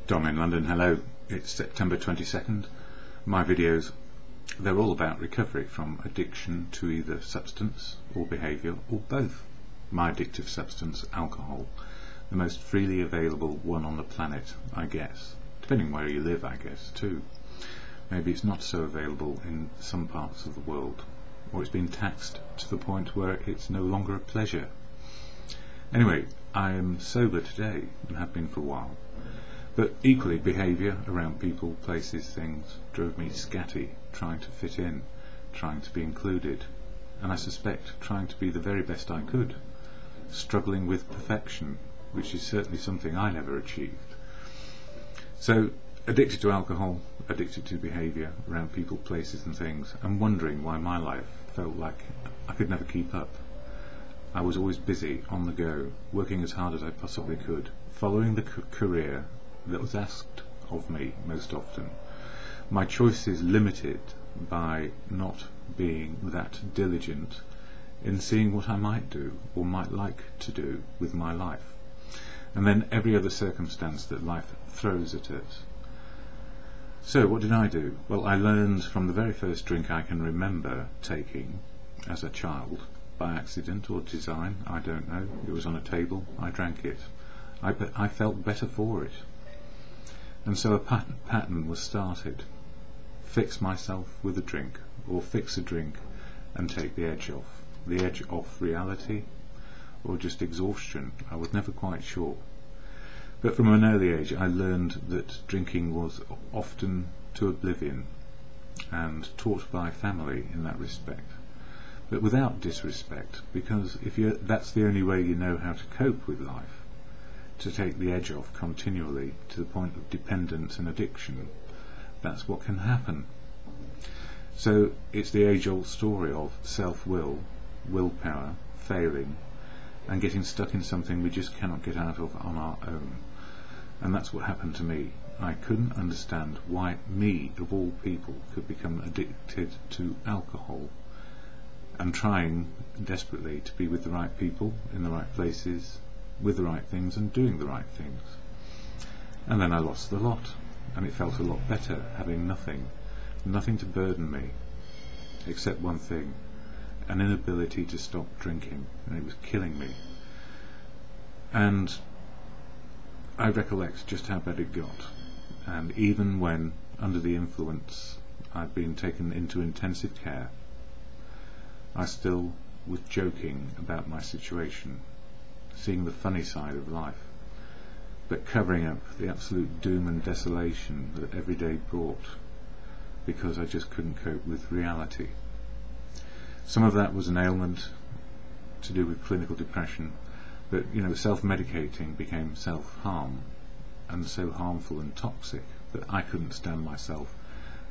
Dom in London, hello. It's September 22nd. My videos, they're all about recovery from addiction to either substance or behaviour or both. My addictive substance, alcohol, the most freely available one on the planet, I guess. Depending where you live, I guess, too. Maybe it's not so available in some parts of the world, or it's been taxed to the point where it's no longer a pleasure. Anyway, I am sober today and have been for a while. But equally, behaviour around people, places, things drove me scatty, trying to fit in, trying to be included, and I suspect trying to be the very best I could, struggling with perfection, which is certainly something I never achieved. So, addicted to alcohol, addicted to behaviour around people, places and things, and wondering why my life felt like I could never keep up. I was always busy, on the go, working as hard as I possibly could, following the career that was asked of me most often. My choices limited by not being that diligent in seeing what I might do or might like to do with my life, and then every other circumstance that life throws at us. So what did I do? Well, I learned from the very first drink I can remember taking as a child, by accident or design, I don't know. It was on a table, I drank it. I felt better for it. And so a pattern was started. Fix myself with a drink, or fix a drink and take the edge off. The edge off reality, or just exhaustion, I was never quite sure. But from an early age I learned that drinking was often to oblivion, and taught by family in that respect. But without disrespect, because that's the only way you know how to cope with life, to take the edge off continually to the point of dependence and addiction. That's what can happen. So it's the age-old story of self-will, willpower, failing, and getting stuck in something we just cannot get out of on our own. And that's what happened to me. I couldn't understand why me, of all people, could become addicted to alcohol, and trying desperately to be with the right people, in the right places, with the right things and doing the right things. And then I lost the lot, and it felt a lot better having nothing to burden me, except one thing, an inability to stop drinking, and it was killing me. And I recollect just how bad it got, and even when, under the influence, I'd been taken into intensive care, I still was joking about my situation, seeing the funny side of life, but covering up the absolute doom and desolation that every day brought, because I just couldn't cope with reality. Some of that was an ailment to do with clinical depression, but self-medicating became self-harm, and so harmful and toxic that I couldn't stand myself,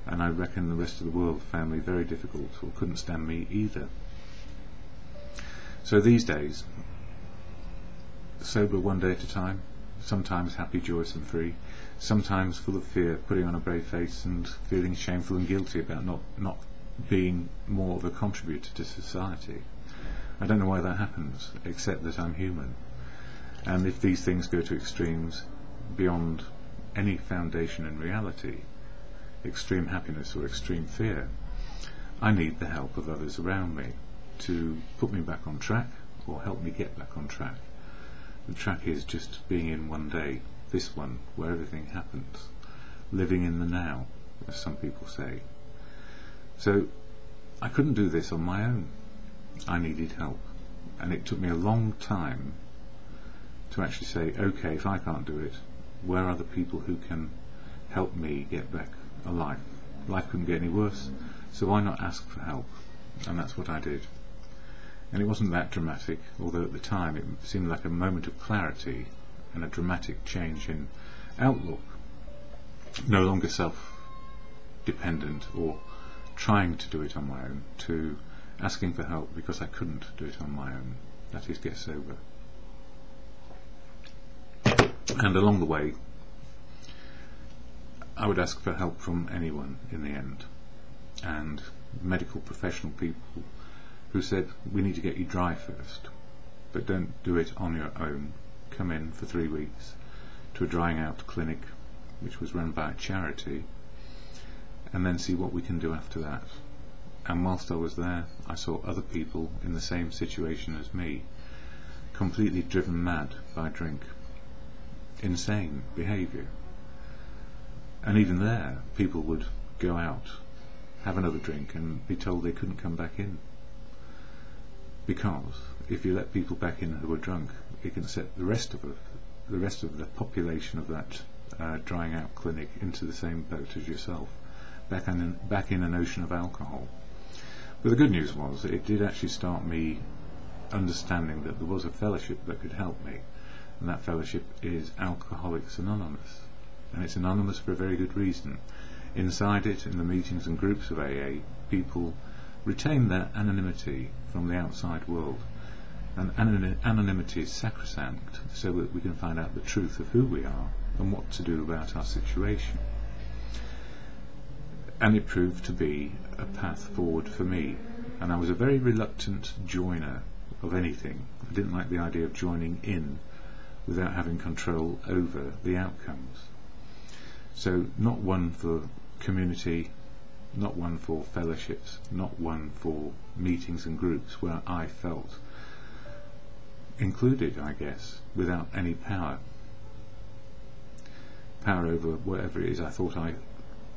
and I reckon the rest of the world found me very difficult, or couldn't stand me either. So these days, sober one day at a time, sometimes happy, joyous and free, sometimes full of fear, putting on a brave face and feeling shameful and guilty about not being more of a contributor to society. I don't know why that happens, except that I'm human, and if these things go to extremes beyond any foundation in reality, extreme happiness or extreme fear, I need the help of others around me to put me back on track, or help me get back on track. The track is just being in one day, this one, where everything happens, living in the now, as some people say. So I couldn't do this on my own. I needed help, and it took me a long time to actually say, okay, if I can't do it, where are the people who can help me get back alive? Life couldn't get any worse, so why not ask for help? And that's what I did. And it wasn't that dramatic, although at the time it seemed like a moment of clarity and a dramatic change in outlook. No longer self-dependent or trying to do it on my own, to asking for help because I couldn't do it on my own. That is, get sober. And along the way, I would ask for help from anyone in the end, and medical professional people who said, we need to get you dry first, but don't do it on your own. Come in for 3 weeks to a drying out clinic which was run by a charity, and then see what we can do after that. And whilst I was there, I saw other people in the same situation as me, completely driven mad by drink, insane behaviour. And even there, people would go out, have another drink, and be told they couldn't come back in, because if you let people back in who are drunk, it can set the rest of the population of that drying out clinic into the same boat as yourself, back in an ocean of alcohol. But the good news was that it did actually start me understanding that there was a fellowship that could help me, and that fellowship is Alcoholics Anonymous, and it's anonymous for a very good reason. Inside it, in the meetings and groups of AA, people retain their anonymity from the outside world, and anonymity is sacrosanct, so that we can find out the truth of who we are and what to do about our situation. And it proved to be a path forward for me, and I was a very reluctant joiner of anything. I didn't like the idea of joining in without having control over the outcomes. So not one for community, not one for fellowships, not one for meetings and groups where I felt included, I guess, without any power over whatever it is I thought I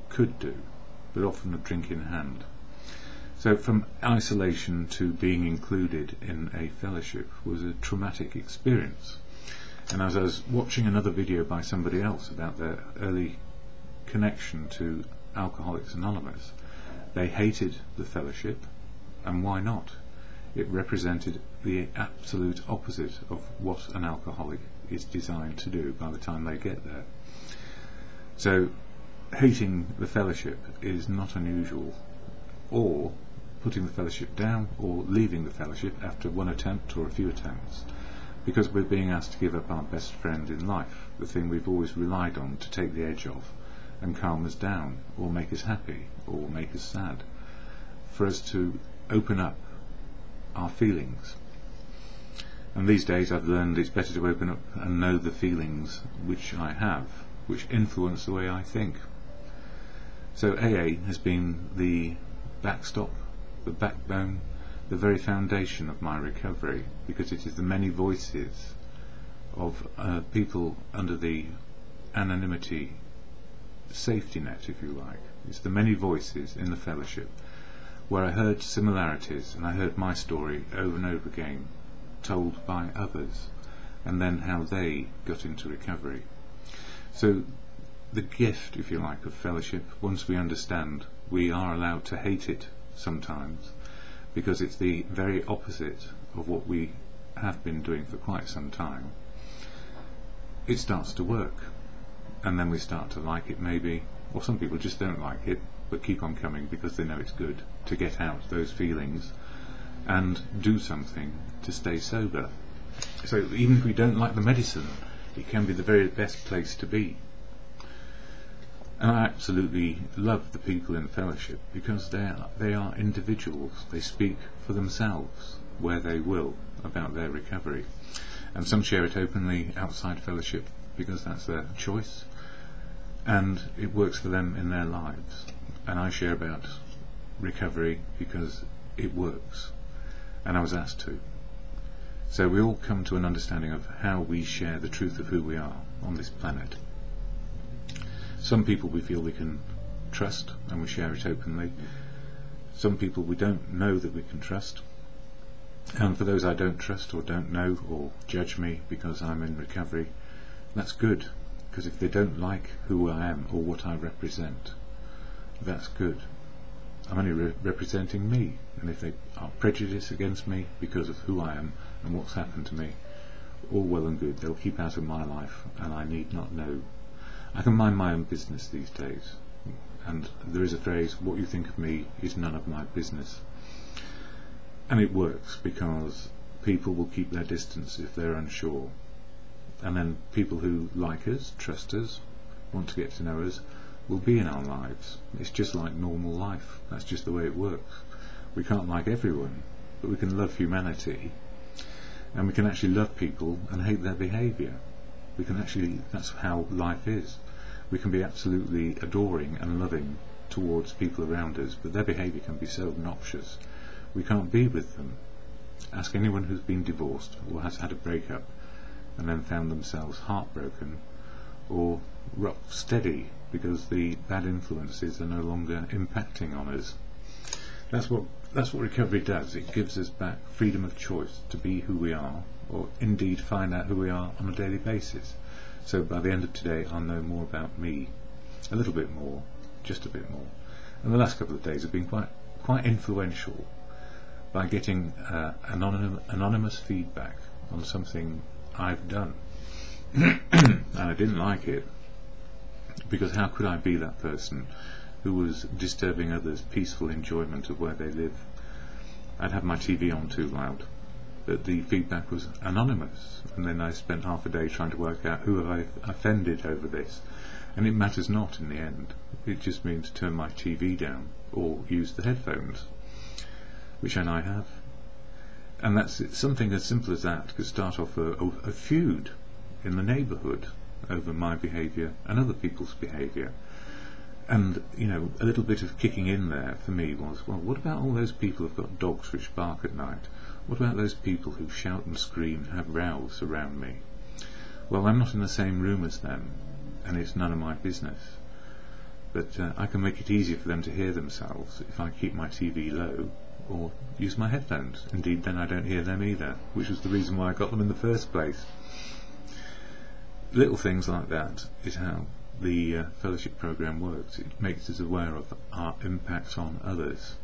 could do, but often a drink in hand. So from isolation to being included in a fellowship was a traumatic experience. And as I was watching another video by somebody else about their early connection to Alcoholics Anonymous, they hated the fellowship, and why not? It represented the absolute opposite of what an alcoholic is designed to do by the time they get there. So hating the fellowship is not unusual, or putting the fellowship down, or leaving the fellowship after one attempt or a few attempts, because we're being asked to give up our best friend in life, the thing we've always relied on to take the edge off and calm us down, or make us happy, or make us sad, for us to open up our feelings. And these days I've learned it's better to open up and know the feelings which I have, which influence the way I think. So AA has been the backstop, the backbone, the very foundation of my recovery, because it is the many voices of people under the anonymity safety net, if you like. It's the many voices in the fellowship where I heard similarities, and I heard my story over and over again told by others, and then how they got into recovery. So the gift, if you like, of fellowship, once we understand, we are allowed to hate it sometimes, because it's the very opposite of what we have been doing for quite some time. It starts to work, and then we start to like it maybe, or some people just don't like it but keep on coming because they know it's good to get out those feelings and do something to stay sober. So even if we don't like the medicine, it can be the very best place to be. And I absolutely love the people in fellowship, because they are individuals. They speak for themselves where they will about their recovery, and some share it openly outside fellowship because that's their choice and it works for them in their lives, and I share about recovery because it works and I was asked to. So we all come to an understanding of how we share the truth of who we are on this planet. Some people we feel we can trust and we share it openly. Some people we don't know that we can trust. And for those I don't trust or don't know or judge me because I'm in recovery, that's good, because if they don't like who I am or what I represent, that's good. I'm only representing me, and if they are prejudiced against me because of who I am and what's happened to me, all well and good. They'll keep out of my life and I need not know. I can mind my own business these days, and there is a phrase, what you think of me is none of my business. And it works because people will keep their distance if they're unsure, and then people who like us, trust us, want to get to know us, will be in our lives. It's just like normal life. That's just the way it works. We can't like everyone, but we can love humanity, and we can actually love people and hate their behaviour. We can actually, that's how life is. We can be absolutely adoring and loving towards people around us, but their behaviour can be so obnoxious we can't be with them. Ask anyone who's been divorced or has had a breakup and then found themselves heartbroken or rock steady because the bad influences are no longer impacting on us. That's what recovery does. It gives us back freedom of choice to be who we are, or indeed find out who we are on a daily basis. So by the end of today I'll know more about me, a little bit more, just a bit more. And the last couple of days have been quite influential by getting anonymous feedback on something I've done. And I didn't like it, because how could I be that person who was disturbing others' peaceful enjoyment of where they live? I'd have my TV on too loud. But the feedback was anonymous, and then I spent half a day trying to work out who have I offended over this, and it matters not in the end. It just means turn my TV down or use the headphones, which I now have. And that's it. Something as simple as that could start off a feud in the neighbourhood over my behaviour and other people's behaviour. And, you know, a little bit of kicking in there for me was, well, what about all those people who've got dogs which bark at night? What about those people who shout and scream and have rows around me? Well, I'm not in the same room as them, and it's none of my business. But I can make it easier for them to hear themselves if I keep my TV low or use my headphones. Indeed, then I don't hear them either, which was the reason why I got them in the first place. Little things like that is how the fellowship program works. It makes us aware of our impact on others.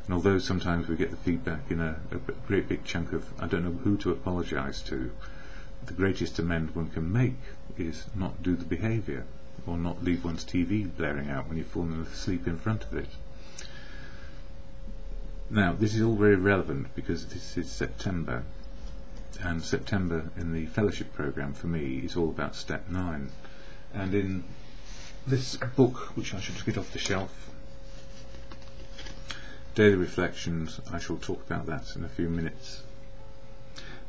And although sometimes we get the feedback in a great big chunk of, I don't know who to apologise to, the greatest amend one can make is not do the behaviour, or not leave one's TV blaring out when you've fallen asleep in front of it. Now, this is all very relevant because this is September, and September in the fellowship program for me is all about step 9. And in this book, which I should just get off the shelf, Daily Reflections, I shall talk about that in a few minutes.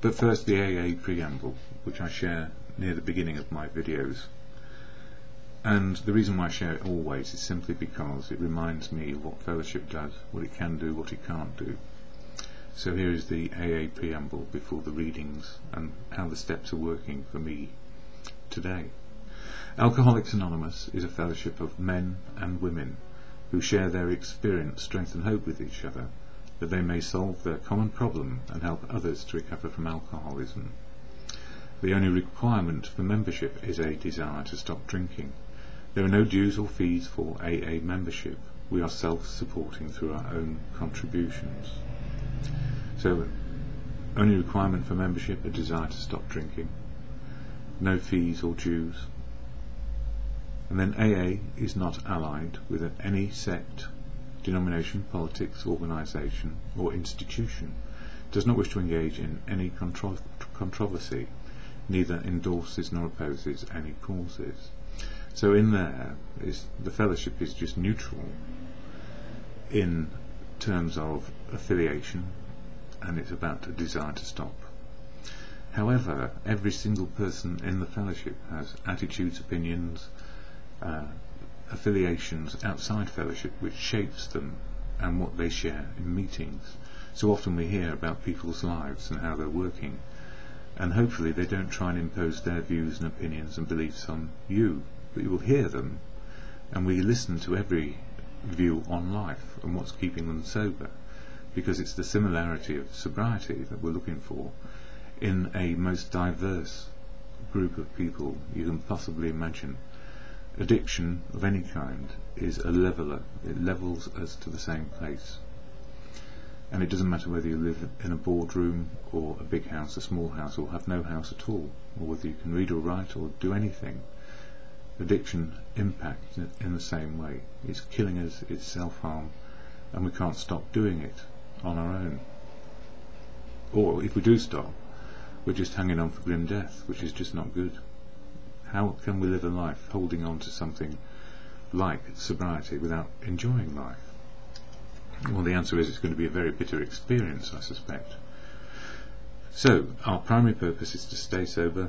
But first, the AA preamble, which I share near the beginning of my videos. And the reason why I share it always is simply because it reminds me what fellowship does, what it can do, what it can't do. So here is the AA preamble before the readings and how the steps are working for me today. Alcoholics Anonymous is a fellowship of men and women who share their experience, strength and hope with each other, that they may solve their common problem and help others to recover from alcoholism. The only requirement for membership is a desire to stop drinking. There are no dues or fees for AA membership. We are self-supporting through our own contributions. So, only requirement for membership, a desire to stop drinking. No fees or dues. And then AA is not allied with any sect, denomination, politics, organisation or institution, does not wish to engage in any controversy, neither endorses nor opposes any causes. So in there, the fellowship is just neutral in terms of affiliation, and it's about a desire to stop. However, every single person in the fellowship has attitudes, opinions, affiliations outside fellowship which shapes them and what they share in meetings. So often we hear about people's lives and how they're working, and hopefully they don't try and impose their views and opinions and beliefs on you, but you will hear them, and we listen to every view on life and what's keeping them sober, because it's the similarity of sobriety that we're looking for in a most diverse group of people you can possibly imagine. Addiction of any kind is a leveler. It levels us to the same place. And it doesn't matter whether you live in a boardroom or a big house, a small house, or have no house at all, or whether you can read or write or do anything. Addiction impacts in the same way. It's killing us, it's self-harm, and we can't stop doing it on our own. Or if we do stop, we're just hanging on for grim death, which is just not good. How can we live a life holding on to something like sobriety without enjoying life? Well, the answer is it's going to be a very bitter experience, I suspect. So, our primary purpose is to stay sober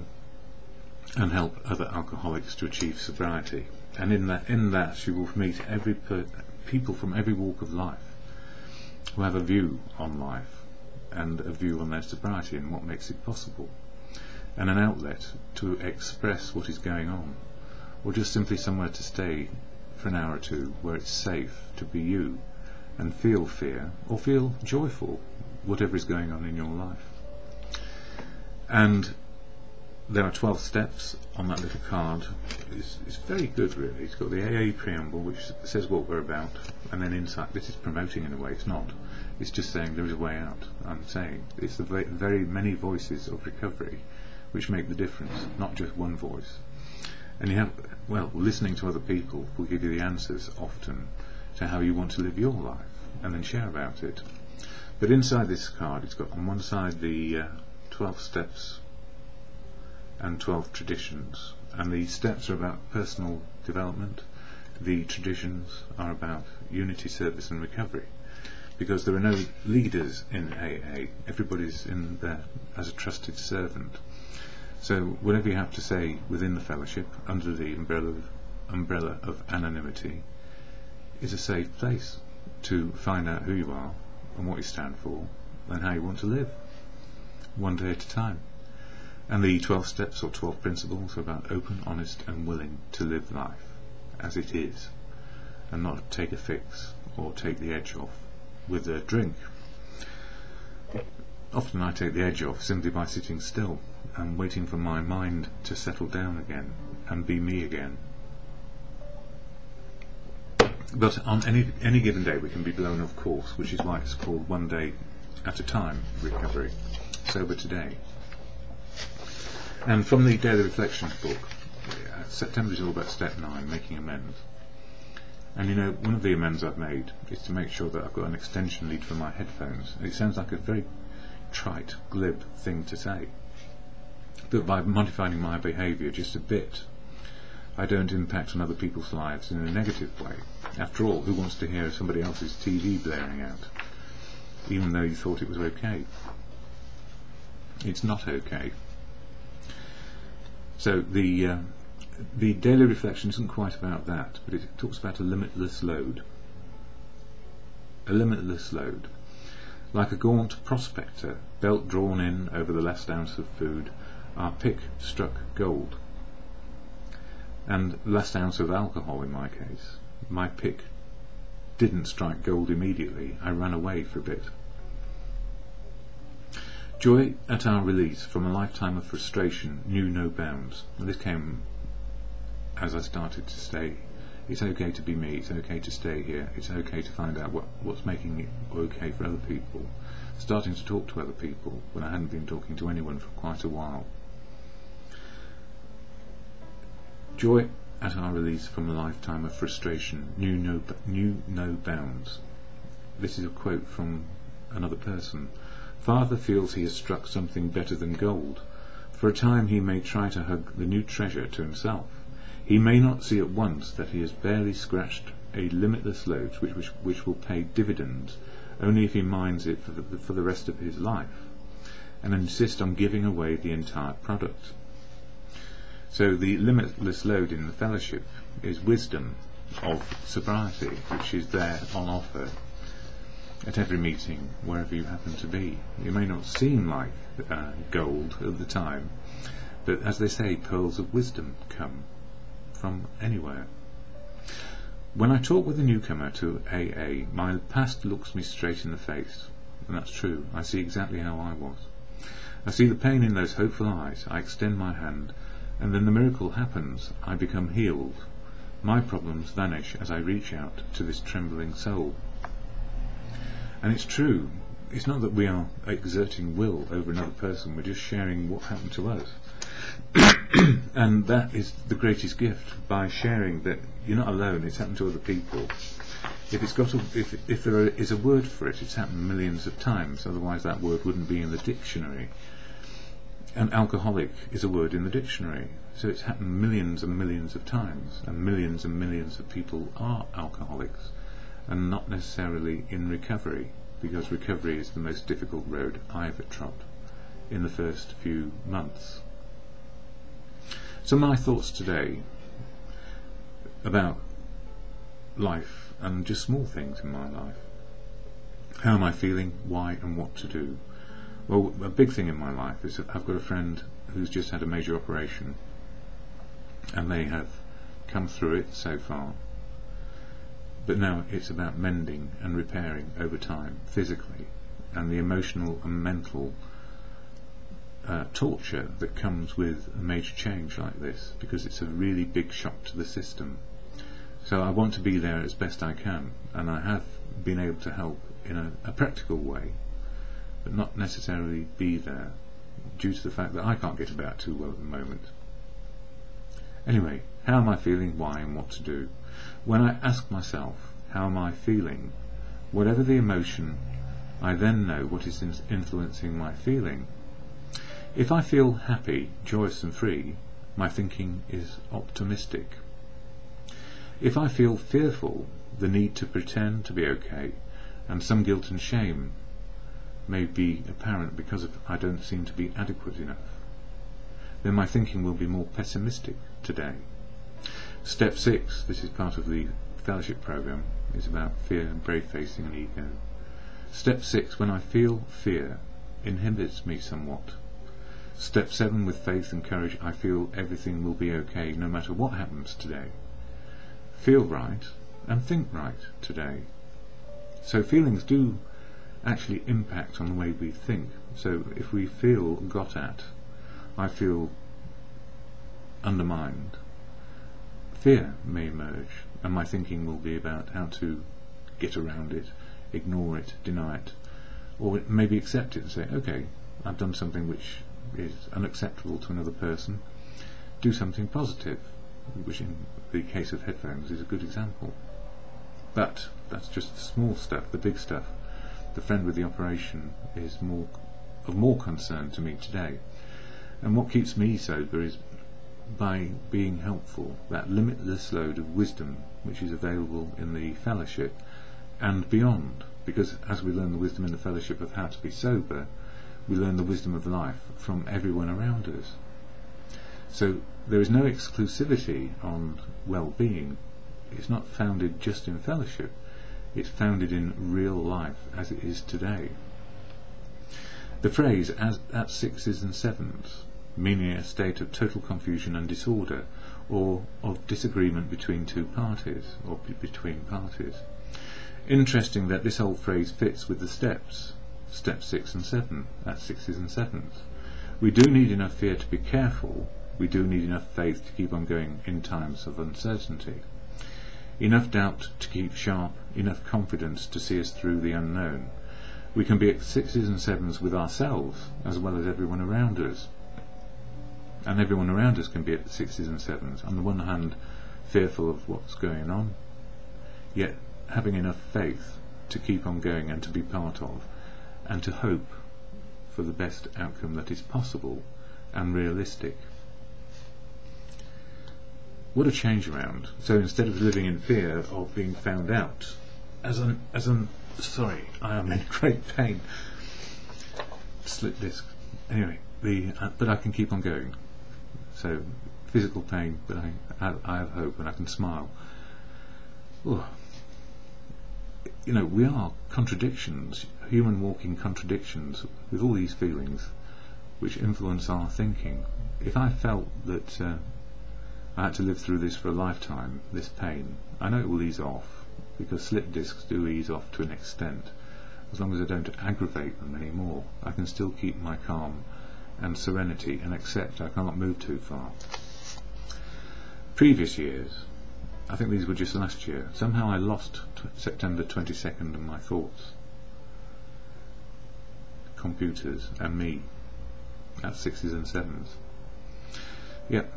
and help other alcoholics to achieve sobriety. and in that you will meet people from every walk of life who have a view on life and a view on their sobriety and what makes it possible, and an outlet to express what is going on, or just simply somewhere to stay for an hour or two where it's safe to be you and feel fear or feel joyful, whatever is going on in your life. And there are 12 steps on that little card. It's very good, really. It's got the AA preamble, which says what we're about, and then inside, this is promoting in a way, it's not. It's just saying there is a way out. I'm saying it's the very many voices of recovery which make the difference, not just one voice. And you have, well, listening to other people will give you the answers often to how you want to live your life, and then share about it. But inside this card, it's got on one side the 12 steps and 12 traditions, and the steps are about personal development, the traditions are about unity, service and recovery, because there are no leaders in AA, everybody's in there as a trusted servant. So whatever you have to say within the fellowship, under the umbrella of anonymity, is a safe place to find out who you are and what you stand for and how you want to live, one day at a time. And the 12 steps or 12 principles are about open, honest and willing to live life as it is, and not take a fix or take the edge off with a drink. Often I take the edge off simply by sitting still and waiting for my mind to settle down again and be me again. But on any given day we can be blown off course, which is why it's called one day at a time recovery, sober today. And from the Daily Reflections book, September is all about step 9, making amends. And you know, one of the amends I've made is to make sure that I've got an extension lead for my headphones. It sounds like a very trite, glib thing to say, but by modifying my behaviour just a bit, I don't impact on other people's lives in a negative way. After all, who wants to hear somebody else's TV blaring out, even though you thought it was okay? It's not okay. So the daily reflection isn't quite about that, but it talks about a limitless load. A limitless load. Like a gaunt prospector, belt drawn in over the last ounce of food, our pick struck gold. And last ounce of alcohol in my case. My pick didn't strike gold immediately, I ran away for a bit. Joy at our release from a lifetime of frustration knew no bounds. And this came as I started to say, it's okay to be me, it's okay to stay here, it's okay to find out what's making it okay for other people. Starting to talk to other people when I hadn't been talking to anyone for quite a while. Joy at our release from a lifetime of frustration knew no bounds. This is a quote from another person. Father feels he has struck something better than gold. For a time he may try to hug the new treasure to himself. He may not see at once that he has barely scratched a limitless load which will pay dividends only if he minds it for the rest of his life, and insist on giving away the entire product. So the limitless load in the fellowship is wisdom of sobriety, which is there on offer at every meeting, wherever you happen to be. It may not seem like gold at the time, but as they say, pearls of wisdom come from anywhere. When I talk with a newcomer to AA, my past looks me straight in the face, and that's true. I see exactly how I was. I see the pain in those hopeful eyes. I extend my hand, and then the miracle happens. I become healed. My problems vanish as I reach out to this trembling soul. And it's true. It's not that we are exerting will over another person, we're just sharing what happened to us. And that is the greatest gift, by sharing that you're not alone, it's happened to other people. If there is a word for it, it's happened millions of times, otherwise that word wouldn't be in the dictionary. And alcoholic is a word in the dictionary, so it's happened millions and millions of times, and millions of people are alcoholics, and not necessarily in recovery, because recovery is the most difficult road I ever trod in the first few months. So my thoughts today about life and just small things in my life. How am I feeling, why, and what to do? Well, a big thing in my life is that I've got a friend who's just had a major operation, and they have come through it so far, but now it's about mending and repairing over time, physically, and the emotional and mental torture that comes with a major change like this, because it's a really big shock to the system. So I want to be there as best I can, and I have been able to help in a practical way, but not necessarily be there due to the fact that I can't get about too well at the moment. Anyway, how am I feeling, why, and what to do? When I ask myself, how am I feeling, whatever the emotion, I then know what is influencing my feeling. If I feel happy, joyous and free, my thinking is optimistic. If I feel fearful, the need to pretend to be okay, and some guilt and shame may be apparent because I don't seem to be adequate enough, then my thinking will be more pessimistic today. Step 6, this is part of the fellowship program, is about fear and brave facing and ego. Step 6, when I feel fear, inhibits me somewhat. Step 7, with faith and courage, I feel everything will be okay no matter what happens today. Feel right and think right today. So feelings do actually impact on the way we think. So if we feel got at, I feel undermined, fear may emerge, and my thinking will be about how to get around it, ignore it, deny it, or maybe accept it and say, okay, I've done something which is unacceptable to another person, do something positive, which in the case of headphones is a good example. But that's just the small stuff. The big stuff, the friend with the operation, is of more concern to me today. And what keeps me sober is by being helpful, that limitless load of wisdom which is available in the fellowship and beyond, because as we learn the wisdom in the fellowship of how to be sober, we learn the wisdom of life from everyone around us. So there is no exclusivity on well-being. It's not founded just in fellowship, it's founded in real life as it is today. The phrase at sixes and sevens, meaning a state of total confusion and disorder, or of disagreement between two parties, or between parties. Interesting that this old phrase fits with the steps, step 6 and 7, at sixes and sevens. We do need enough fear to be careful, we do need enough faith to keep on going in times of uncertainty, enough doubt to keep sharp, enough confidence to see us through the unknown. We can be at sixes and sevens with ourselves as well as everyone around us. And everyone around us can be at sixes and sevens, on the one hand fearful of what's going on, yet having enough faith to keep on going and to be part of, and to hope for the best outcome that is possible and realistic. What a change around. So instead of living in fear of being found out, sorry, I am in great pain. Slip disc. Anyway, but I can keep on going. So physical pain, but I have hope and I can smile. Oh. You know, we are contradictions, human walking contradictions, with all these feelings which influence our thinking. If I felt that I had to live through this for a lifetime, this pain, I know it will ease off, because slip discs do ease off to an extent. As long as I don't aggravate them anymore, I can still keep my calm and serenity and accept I can't move too far. Previous years, I think these were just last year, somehow I lost September 22nd and my thoughts, computers and me at sixes and sevens. Yep,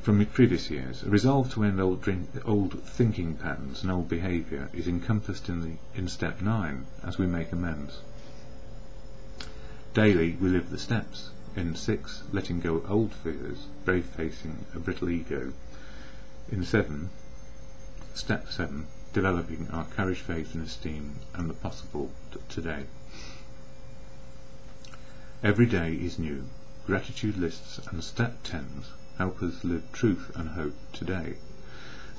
from previous years, a resolve to end old thinking patterns and old behaviour is encompassed in step 9 as we make amends. Daily we live the steps. In 6, letting go of old fears, brave facing a brittle ego. In 7, step 7, developing our courage, faith and esteem and the possible today. Every day is new. Gratitude lists and step 10s help us live truth and hope today.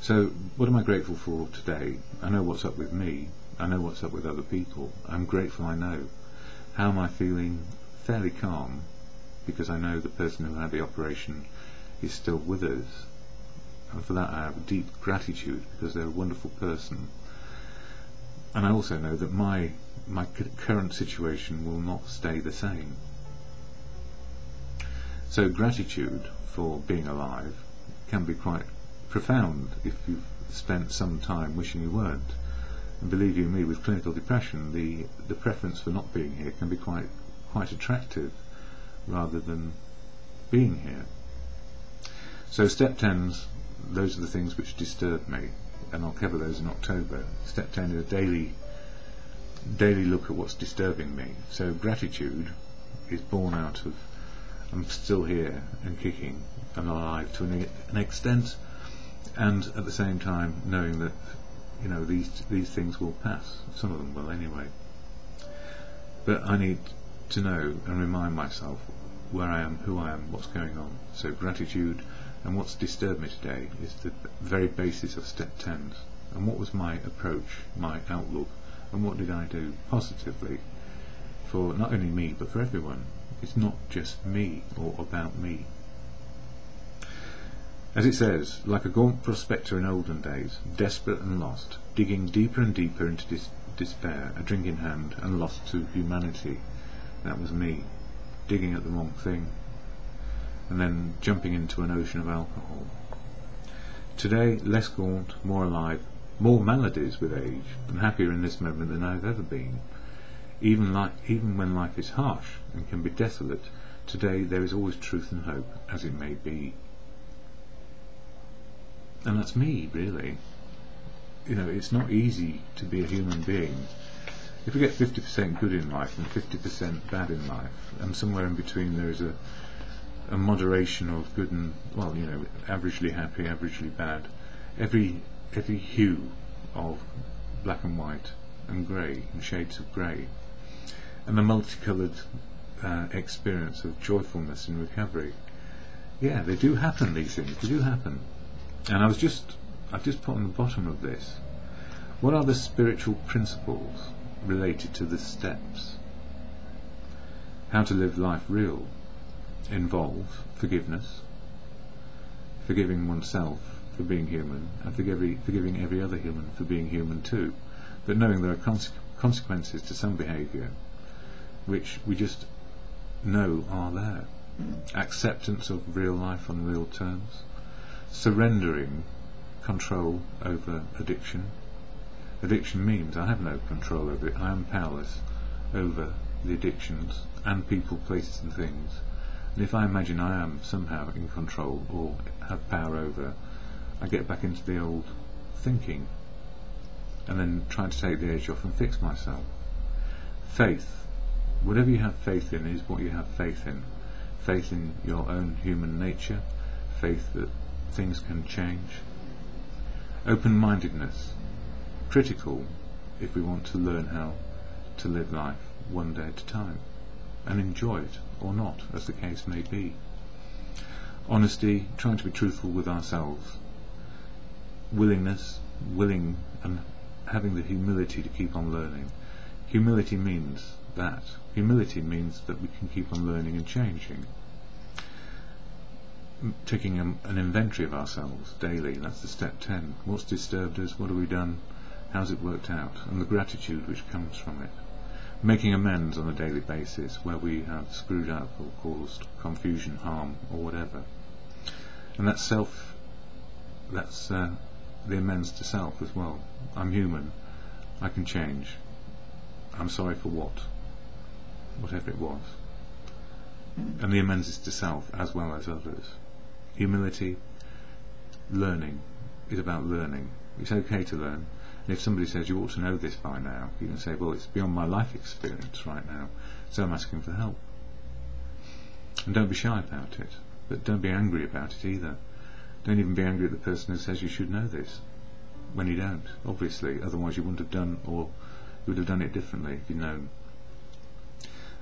So what am I grateful for today? I know what's up with me. I know what's up with other people. I'm grateful I know. How am I feeling? Fairly calm, because I know the person who had the operation is still with us. And for that I have deep gratitude, because they're a wonderful person. And I also know that my current situation will not stay the same. So gratitude for being alive can be quite profound if you've spent some time wishing you weren't. And believe you me, with clinical depression, the preference for not being here can be quite attractive, rather than being here. So step 10s, those are the things which disturb me, and I'll cover those in October. Step 10 is a daily look at what's disturbing me. So gratitude is born out of I'm still here and kicking and alive to an extent, and at the same time knowing that these things will pass. Some of them will anyway. But I need to know and remind myself where I am, who I am, what's going on. So gratitude and what's disturbed me today is the very basis of step 10s. And what was my approach, my outlook, and what did I do positively for not only me but for everyone? It's not just me or about me. As it says, like a gaunt prospector in olden days, desperate and lost, digging deeper and deeper into despair, a drink in hand, and lost to humanity. That was me, digging at the wrong thing, and then jumping into an ocean of alcohol. Today, less gaunt, more alive, more maladies with age, and happier in this moment than I've ever been. Even when life is harsh and can be desolate, today there is always truth and hope, as it may be. And that's me, really. It's not easy to be a human being. If we get 50% good in life and 50% bad in life, and somewhere in between there is a moderation of good and, averagely happy, averagely bad, every hue of black and white and grey and shades of grey, and the multicoloured experience of joyfulness and recovery. Yeah, they do happen, these things, they do happen. And I've just put on the bottom of this, what are the spiritual principles related to the steps? How to live life real involves forgiveness, forgiving oneself for being human, and forgiving every other human for being human too, but knowing there are consequences to some behaviour which we just know are there. Acceptance of real life on real terms, surrendering control over addiction. Addiction means I have no control over it. I am powerless over the addictions and people, places and things. And if I imagine I am somehow in control or have power over, I get back into the old thinking and then try to take the edge off and fix myself. Faith. Whatever you have faith in is what you have faith in. Faith in your own human nature, faith that things can change. Open-mindedness. Critical if we want to learn how to live life one day at a time and enjoy it or not, as the case may be. Honesty, trying to be truthful with ourselves. Willingness, willing and having the humility to keep on learning. Humility means that. Humility means that we can keep on learning and changing. Taking an inventory of ourselves daily, that's the step 10. What's disturbed us, what have we done, how's it worked out, and the gratitude which comes from it. Making amends on a daily basis where we have screwed up or caused confusion, harm or whatever. And that's the amends to self as well. I'm human, I can change, I'm sorry for whatever it was. And the amends is to self as well as others. Humility, learning, is about learning. It's okay to learn. And if somebody says you ought to know this by now, you can say, well, it's beyond my life experience right now, so I'm asking for help. And don't be shy about it, but don't be angry about it either. Don't even be angry at the person who says you should know this, when you don't, obviously, otherwise you wouldn't have done, or you would have done it differently if you'd known.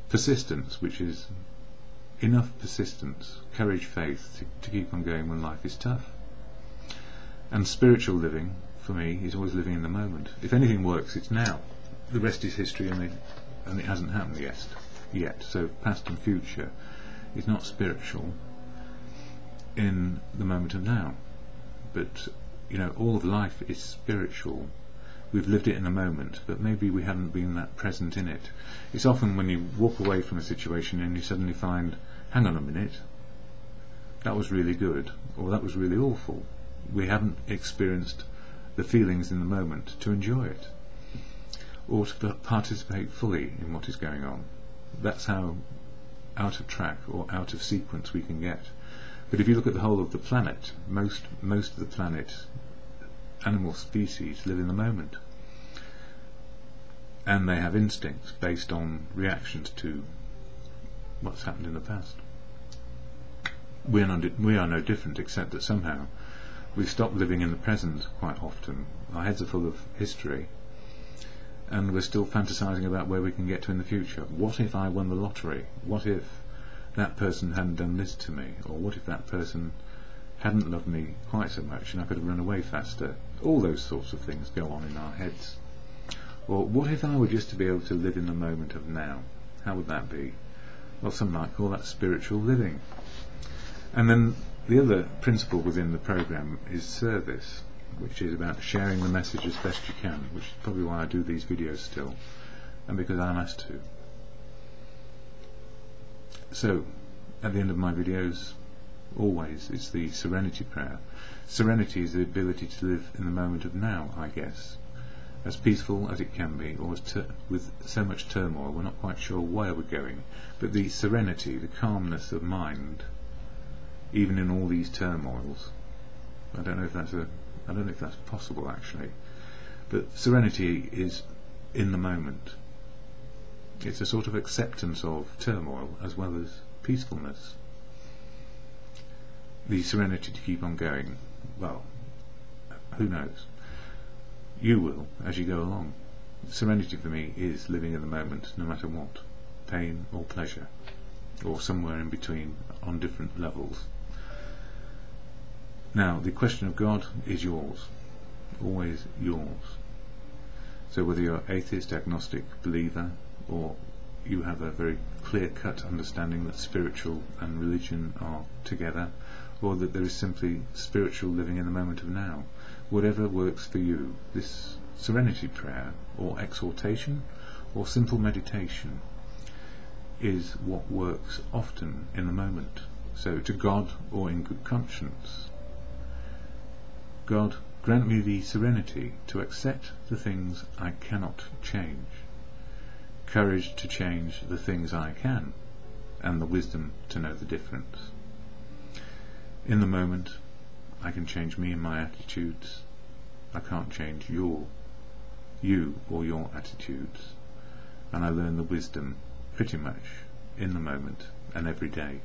Persistence, which is enough persistence, courage, faith to keep on going when life is tough. And spiritual living, for me, is always living in the moment. If anything works, it's now. The rest is history, and it hasn't happened yet. So past and future is not spiritual in the moment of now. But all of life is spiritual. We've lived it in a moment, but maybe we haven't been that present in it. It's often when you walk away from a situation and you suddenly find, hang on a minute, that was really good, or that was really awful. We haven't experienced the feelings in the moment to enjoy it, or to participate fully in what is going on. That's how out of track or out of sequence we can get. But if you look at the whole of the planet, most of the planet, animal species, live in the moment, and they have instincts based on reactions to what's happened in the past. We are no different, except that somehow we've stopped living in the present quite often. Our heads are full of history, and we're still fantasizing about where we can get to in the future. What if I won the lottery? What if that person hadn't done this to me? Or what if that person hadn't loved me quite so much and I could have run away faster? All those sorts of things go on in our heads. Or what if I were just to be able to live in the moment of now? How would that be? Well, some might call that spiritual living. And then the other principle within the program is service, which is about sharing the message as best you can, which is probably why I do these videos still, and because I'm asked to. So, at the end of my videos, always, it's the serenity prayer. Serenity is the ability to live in the moment of now, I guess, as peaceful as it can be, or with so much turmoil we're not quite sure where we're going, but the serenity, the calmness of mind, even in all these turmoils. I don't know if that's possible actually, but serenity is in the moment. It's a sort of acceptance of turmoil as well as peacefulness. The serenity to keep on going, well, who knows? You will as you go along. Serenity for me is living in the moment, no matter what, pain or pleasure, or somewhere in between on different levels. Now, the question of God is yours, always yours. So whether you're atheist, agnostic, believer, or you have a very clear-cut understanding that spiritual and religion are together, or that there is simply spiritual living in the moment of now, whatever works for you, this serenity prayer, or exhortation, or simple meditation, is what works often in the moment. So to God, or in good conscience, God, grant me the serenity to accept the things I cannot change, courage to change the things I can, and the wisdom to know the difference. In the moment, I can change me and my attitudes. I can't change you or your attitudes. And I learn the wisdom pretty much in the moment and every day.